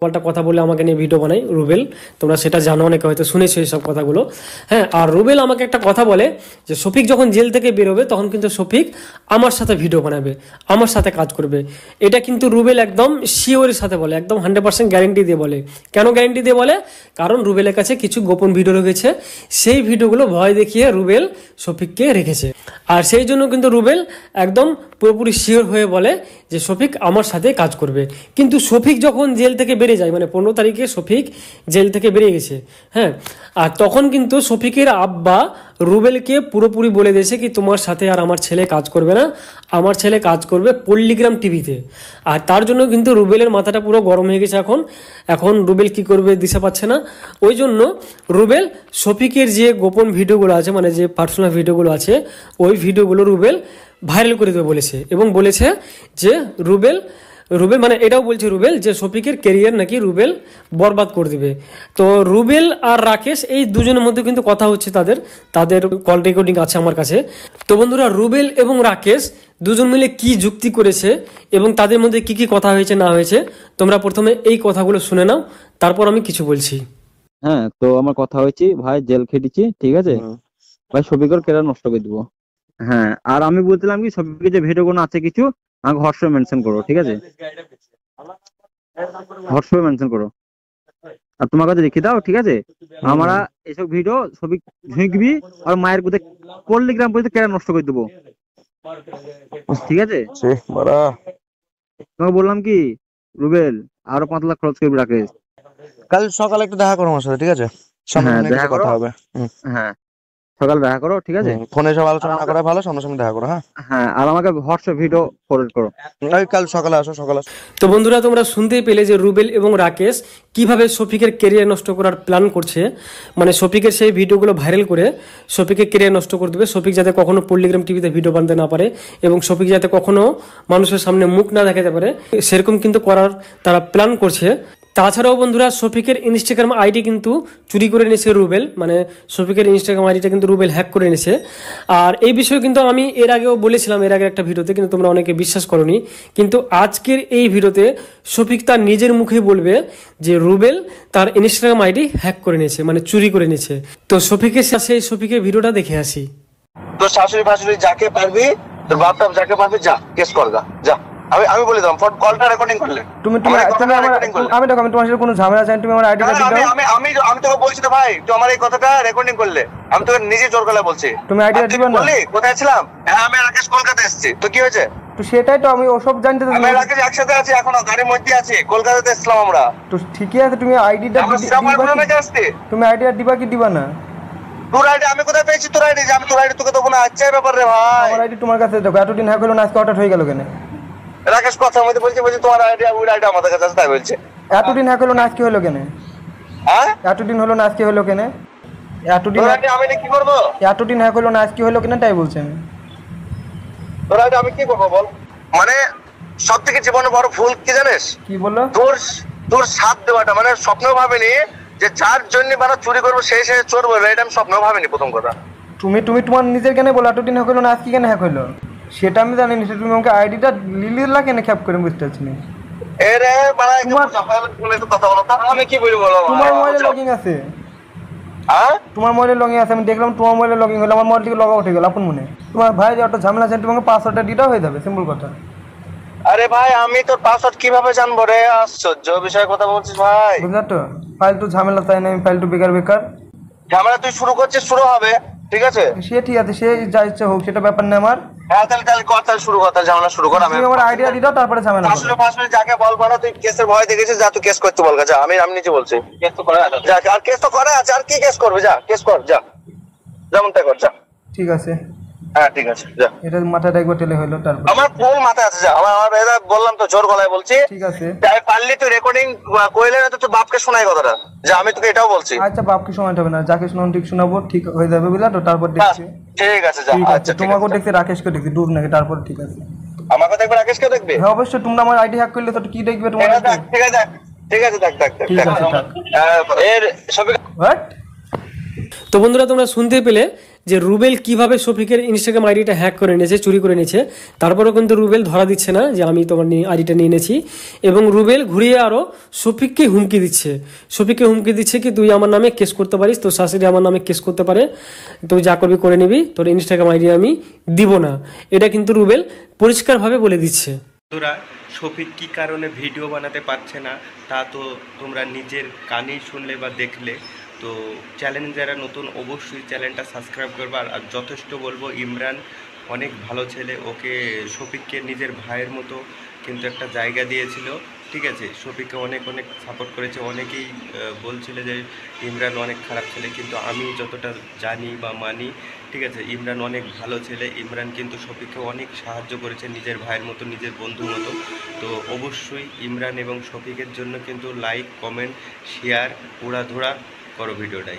পাল্টা কথা বলে আমাকে নিয়ে ভিডিও বানাই রুবেল, তোমরা সেটা জানো, অনেকে হয়তো শুনেছো এইসব কথাগুলো। হ্যাঁ, আর রুবেল আমাকে একটা কথা বলে যে শফিক যখন জেল থেকে বেরোবে তখন কিন্তু শফিক আমার সাথে ভিডিও বানাবে, আমার সাথে কাজ করবে। এটা কিন্তু রুবেল একদম শিওরের সাথে বলে, একদম 100% গ্যারেন্টি দিয়ে বলে। কেন গ্যারেন্টি দিয়ে বলে? কারণ রুবেলের কাছে কিছু গোপন ভিডিও রেখেছে, সেই ভিডিওগুলো ভয় দেখিয়ে রুবেল শফিককে রেখেছে। আর সেই জন্য কিন্তু রুবেল একদম পুরোপুরি শিওর হয়ে বলে যে শফিক আমার সাথে কাজ করবে। কিন্তু শফিক যখন জেল থেকে বেরিয়ে যায়, মানে 15 তারিখে শফিক জেল থেকে বেরিয়ে গেছে, হ্যাঁ, আর তখন কিন্তু শফিকের আব্বা রুবেলকে পুরোপুরি বলে দিয়েছে কি তোমার সাথে আর আমার ছেলে কাজ করবে না, আমার ছেলে কাজ করবে পল্লিগ্রাম টিভিতে। আর তার জন্য কিন্তু রুবেলের মাথাটা পুরো গরম হয়ে গেছে। এখন রুবেল কি করবে দিশা পাচ্ছে না। ওই জন্য রুবেল শফিকের যে গোপন ভিডিওগুলো আছে, মানে যে পার্সোনাল ভিডিওগুলো আছে, ওই ভিডিওগুলো রুবেল ভাইরাল করে দেবে বলেছে, এবং বলেছে যে রুবেল মানে এটাও বলছে রুবেল যে শফিকের ক্যারিয়ার নাকি রুবেল বরবাদ করে দিবে। তো রুবেল আর রাকেশ এই দুজনের মধ্যে কিন্তু কথা হচ্ছে, তাদের কল রেকর্ডিং আছে আমার কাছে। তো বন্ধুরা, রুবেল এবং রাকেশ দুজন মিলে কি যুক্তি করেছে এবং তাদের মধ্যে কি কি কথা হয়েছে না হয়েছে, তোমরা প্রথমে এই কথাগুলো শুনে নাও, তারপর আমি কিছু বলছি। হ্যাঁ, তো আমার কথা হয়েছে ভাই, জেল খেটেছি, ঠিক আছে ভাই, শফিকের ক্যারিয়ার নষ্ট করে দিবো। হ্যাঁ, আর আমি বলছিলাম কি শফিকের যে ভিডিও গুলো আছে কিছু আমাকে হোয়াটসঅ্যাপে মেনশন করো, ঠিক আছে, হোয়াটসঅ্যাপে মেনশন করো আর তোমার কাছে রেখে দাও, ঠিক আছে। আমরা এইসব ভিডিও শফিক ঝুঁকবি আর মায়ের কোথায় পল্লিগ্রাম পর্যন্ত ক্যারিয়ার নষ্ট করে দেবো, ঠিক আছে। তোমাকে বললাম কি রুবেল, আরো 5 লাখ খরচ করবি রাকেশ। কাল সকালে একটু দেখা করো আমার সাথে, ঠিক আছে? হ্যাঁ, দেখা কথা করো। হবে। হ্যাঁ, সকাল দেখা করো, ঠিক আছে। ফোনে সব আলোচনা না করা ভালো, সামনাসামনি দেখা করো। হ্যাঁ হ্যাঁ, আর আমাকে হোয়াটসঅ্যাপ ভিডিও ফরওয়ার্ড করো। কাল সকালে আসো, সকালে আসো। তো বন্ধুরা, তোমরা শুনতেই পেলে যে রুবেল এবং রাকেশ কিভাবে শফিকের ক্যারিয়ার নষ্ট করার প্ল্যান করছে। মানে শফিকের সেই ভিডিওগুলো ভাইরাল করে শফিকের ক্যারিয়ার নষ্ট করে দেবে, শফিক যাতে কখনো পল্লিগ্রাম টিভিতে ভিডিও বানাতে না পারে এবং শফিক যাতে কখনো মানুষের সামনে মুখ না দেখাতে পারে, সেরকম কিন্তু করার তারা প্ল্যান করছে। তাছাড়াও বন্ধুরা, শফিকের ইনস্টাগ্রাম আইডি কিন্তু চুরি করে নিয়েছে রুবেল, মানে শফিকের ইনস্টাগ্রাম আইডিটা কিন্তু রুবেল হ্যাক করে নিয়েছে। আর এই বিষয়ে কিন্তু আমি এর আগেও বলেছিলাম, এর আগে একটা ভিডিওতে, কিন্তু তোমরা অনেকে বিশ্বাস করোনি। কিন্তু আজকের এই ভিডিওতে শফিক তার নিজের মুখে বলবে যে রুবেল তার ইনস্টাগ্রাম আইডি হ্যাক করে নিয়েছে, মানে চুরি করে নিয়েছে। তো শফিকের ভিডিওটা দেখে আসি। তোর শাশুড়ি ফাশুড়ি যাকে পারবি, তোর বাপ টাপ যাকে পারবি, যা কেস করগা, যা। আমি বলে দিলাম, কলটা রেকর্ডিং করলে আমি তোমার সাথে কোনো ঝামেলা চাই, তুমি আমার আইডিটা দিও। আমি তোকে বলছি তো ভাই, তুই আমার এই কথাটা রেকর্ডিং করলে, আমি তোকে নিজে জোর গলায় বলছি। তুমি আইডিটা দিবে না? কোথায় ছিলাম? হ্যাঁ, আমি রাকেশ কলকাতা এসেছি, তো কি হয়েছে? তো সেটাই তো আমি ওসব জানতে চাই। আমি রাকেশ একসাথে আছি, এখনো গাড়ির মধ্যে আছি, কলকাতাতে এসেছিলাম আমরা। তো ঠিকই আছে, তুমি আইডিটা তুমি আইডিটা দিবা কি দিবা না? তোর আইডি আমি কোথায় পেয়েছি? তোর আইডি আমি তোর আইডি তোকে তো কোনো আচ্ছা ব্যাপার রে ভাই। আমার আইডি তোমার কাছে দেখো, এতদিন হ্যাক হলো না, আজকে হঠাৎ হয়ে গেল কেন? রাকেশ কথা মধ্যে বলছি তোমার আইডি, ওই আইডি আমাদের কাছে আছে, তাই বলছে। এতদিন হ্যাক হলো না, আজকে হলো কেন? হ্যাঁ, এতদিন হলো না, আজকে হলো কেন? এতদিন আমি কি করবো? এতদিন হ্যাক হলো না, আজকে হলো কেন তাই বলছি আমি। তোর আইডি আমি কি করবো বল? মানে সব থেকে জীবনে বড় ভুল কি জানিস? কি বললো? তোর সাথ দেওয়াটা, মানে স্বপ্নেও ভাবিনি যে যার জন্য মানে চুরি করবো সেই চোর বলবে, এটা আমি স্বপ্নেও ভাবিনি প্রথম কথা। তুমি তোমার নিজের কেন বলো এতদিন হ্যাক হলো না, আজকে কেন হ্যাক হলো? সেটা আমি জানি না, তুমি আমাকে আইডিটা লিলিলা কেন খ্যাপ করে বুঝতে পারছি না। এরে বাড়া, কথা বলো, আমি কি বলি বলো? তোমার মোবাইলে লগইন আছে? হ্যাঁ, তোমার মোবাইলে লগইন আছে, আমি দেখলাম তোমার মোবাইলে লগইন হলো, আমার মোবাইল থেকে লগ আউট হয়ে গেল আপন মনে। তোমার ভাই যে একটা ঝামেলা আছে, তোমাকে পাসওয়ার্ডটা দিতে হয়ে যাবে, সিম্পল কথা। আরে ভাই, আমি তোর পাসওয়ার্ড কিভাবে জানবো রে? আশ্চর্য বিষয়ে কথা বলছিস ভাই। বুঝলা তো, ফাইল তো ঝামেলা তাই না, ফাইল তো বেকার। ঝামেলা তুই শুরু করছিস, শুরু হবে, ঠিক আছে। সে ঠিক আছে, সে যা ইচ্ছা হোক, সেটা ব্যাপার না আমার। হ্যাঁ, তাহলে কথা শুরু কর, ঝামেলা শুরু কর। আমি আমার আইডিয়া দিও, তারপরে ঝামেলা করো। আসলে যাকে বলবো না, তুই কেসের ভয় দেখেছিস, যা তুই কেস করতে বল, যা। আমি নিজে বলছি, কেস তো করা আছে, যা। আর কেস তো করা আছে, আর কি কেস করবে? যা কেস কর, যা, যেমন তাই কর, যা। ঠিক আছে, হ্যাঁ ঠিক আছে, যা। এটা মাথাটা একবার টেলে হইলো, তারপর আমার ফুল মাথায় আছে, যা। আমার এটা বললাম তো, জোর গলায় বলছি, ঠিক আছে। তাই পারলি তুই রেকর্ডিং কইলে না তো তোর বাপকে শোনাই কথাটা, যা। আমি তোকে এটাও বলছি। আচ্ছা, বাপকে শোনাতে হবে না, যাকে শোনানো ঠিক শোনাবো, ঠিক হয়ে যাবে, বুঝলা তো। তারপর দেখছি, ঠিক আছে, যা। আচ্ছা, তোমাকেও দেখছি, রাকেশকে দেখছি, দূর নাকি, তারপর ঠিক আছে। আমাকে দেখবে, রাকেশকে দেখবে? হ্যাঁ অবশ্যই, তুমি আমার আইডি হ্যাক করলে তো কি দেখবে তোমার? ঠিক আছে, ঠিক আছে, দেখ। ঠিক আছে, থাক। এর সবই তো বন্ধুরা, তোমরা শুনতে পেলে যে রুবেল কিভাবে শফিকের ইনস্টাগ্রাম আইডিটা হ্যাক করে নিয়েছে, চুরি করে নিয়েছে। তারপরেও কিন্তু রুবেল ধরা দিচ্ছে না যে আমি তোমার আইডিটা নিয়ে এনেছি, এবং রুবেল ঘুরিয়ে আরও শফিককে হুমকি দিচ্ছে। শফিককে হুমকি দিচ্ছে কি তুই আমার নামে কেস করতে পারিস, তোর শাশুড়ি আমার নামে কেস করতে পারে, তুই যা করবি করে নিবি, তোর ইনস্টাগ্রাম আইডি আমি দিব না। এটা কিন্তু রুবেল পরিষ্কারভাবে বলে দিচ্ছে। বন্ধুরা, শফিক কী কারণে ভিডিও বানাতে পারছে না তা তো তোমরা নিজের কানেই শুনলে বা দেখলে। তো চ্যানেল যারা নতুন অবশ্যই চ্যানেলটা সাবস্ক্রাইব করবে। আর যথেষ্ট বলবো, ইমরান অনেক ভালো ছেলে, ওকে শফিককে নিজের ভাইয়ের মতো কিন্তু একটা জায়গা দিয়েছিল, ঠিক আছে। শফিককে অনেক অনেক সাপোর্ট করেছে। অনেকেই বলছিল যে ইমরান অনেক খারাপ ছেলে, কিন্তু আমি যতটা জানি বা মানি, ঠিক আছে, ইমরান অনেক ভালো ছেলে। ইমরান কিন্তু শফিককে অনেক সাহায্য করেছে নিজের ভাইয়ের মতো, নিজের বন্ধুর মতো। তো অবশ্যই ইমরান এবং শফিকের জন্য কিন্তু লাইক, কমেন্ট, শেয়ার উড়াধুরা করো ভিডিওটাই।